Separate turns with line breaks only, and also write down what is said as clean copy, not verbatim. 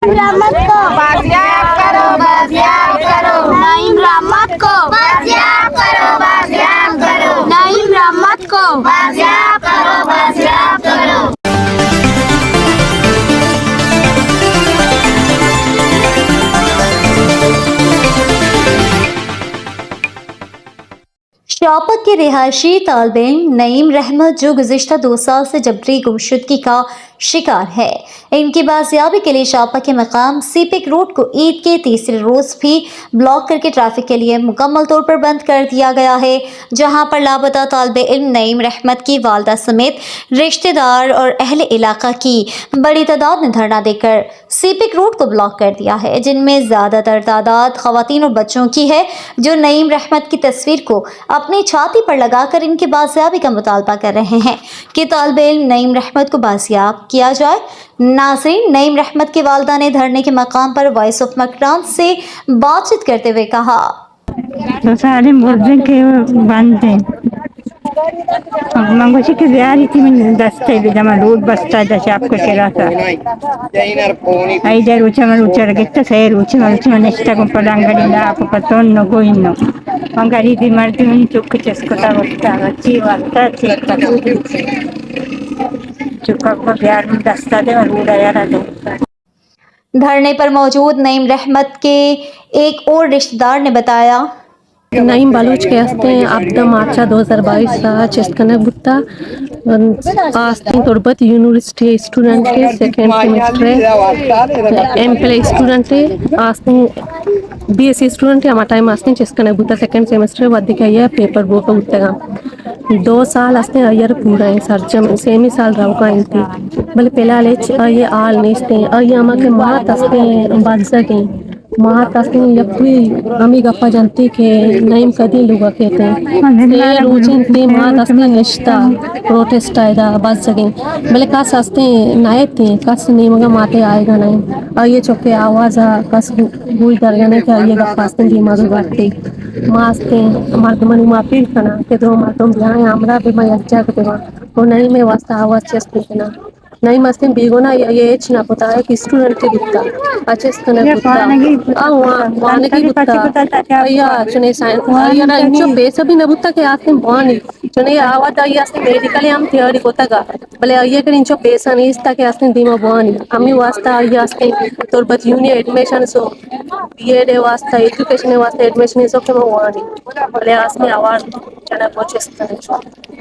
रहमत को बाजियाब करो, बाजियाब करो। नईम रहमत को बाजियाब करो, बाजियाब करो। नईम रहमत को बाजियाब करो, बाजियाब करो।
शौकत के रिहायशी तालिब नईम रहमत जो गुज़िश्ता 2 साल से जबरी गुमशुदगी का शिकार है, इनकी बाजियाबी के लिए शापा के मकाम सीपिक रोड को ईद के तीसरे रोज भी ब्लॉक करके ट्रैफिक के लिए मुकम्मल तौर पर बंद कर दिया गया है, जहां पर लापता तालिब इल्म नईम रहमत की वालदा समेत रिश्तेदार और अहले इलाका की बड़ी तादाद ने धरना देकर सीपिक रोड को ब्लॉक कर दिया है, जिनमें ज़्यादातर तादाद ख़वातीन और बच्चों की है, जो नईम रहमत की तस्वीर को अपनी छाती पर लगाकर इनकी बाजियाबी का मुतालबा कर रहे हैं कि तालिब इल्म नईम रहमत को बाजियाब किया जाए। नाज़रीन, नईम रहमत की वालदा ने धरने के मकाम पर वॉइस ऑफ मकरान से बातचीत करते हुए कहा,
तो सारे मुर्दे के बनते मंगोशी के ज़्यादा थी मैं दस्ते भी जमा रोड बस्ता जैसे आपको कह रहा था आई जर ऊँचे में ऊँचे लगे तो सही ऊँचे में नेक्स्ट को पढ़ांगड़ी ना आपको पता न कोई न मंगारी दी मर्दी में चुप चस्को ता बस्ता अच्छी वालता ठीक था चुका को प्यार में दस्ता दे और उड़ा यार दो।
धरने पर मौजूद नईम रहमत के एक और रिश्तेदार ने बताया,
नईम बलूच के हस्ते आपदा मार्चा 2022 चेस्कने गुत्ता आस्ते तुर्बत यूनिवर्सिटी स्टूडेंट के सेकंड सेमेस्टर एमपीएल स्टूडेंट आस्ते बीएससी स्टूडेंट हमारा टाइम आस्ते चेस्कने गुत्ता सेकंड सेमेस्टर वधिक है पेपर वो का गुत्ता 2 साल आस्ते अयर पूरा है सर्जम सेमी साल राव का इंती भले पहला ले ये आल नेस्ते ये हमारे के मात आस्ते बादशाह के मात आस्ते यप्पी अमी गप्पा जानती के नईम कदी लोग कहते हैं रोचिन ते मात आस्ते निश्ता प्रोटेस्ट आएगा बस जगह भले कास आस्ते नाये थे कास नहीं मगर माते आएगा नहीं और ये चौके आवाज़ आ कास भूल दरगाह ने क्या ये गप्पा आस्ते दिमाग में बांटते मास्ते हमारे मनी माफी करना के दो मातों बिहार हमरा भी मैं अच्छा करते हो वो नहीं में वास्ता आवाज़ चेस्ते ना नहीं मस्ती बीगोना ये ना पता है कि स्टूडेंट के गुत्ता अच्छे स्टूडेंट गुत्ता वाने की गुत्ता या चुने साइंस या ना इंचो पैसा भी न गुत्ता के आते वाने चुने आवाज़ आई आस्ते मेडिकल हम थियोरी कोता का भले ये कर इंचो पैसा नहीं इस्ता के आस्ते दिमा वाने हमें वास्ता आई आस्ते तोर बच यूनियन एडमिशन सो बीएड वास्ता एजुकेशन वास्ता एडमिशन सो के वाने भले आस्ते आवाज़ चना पहुँचे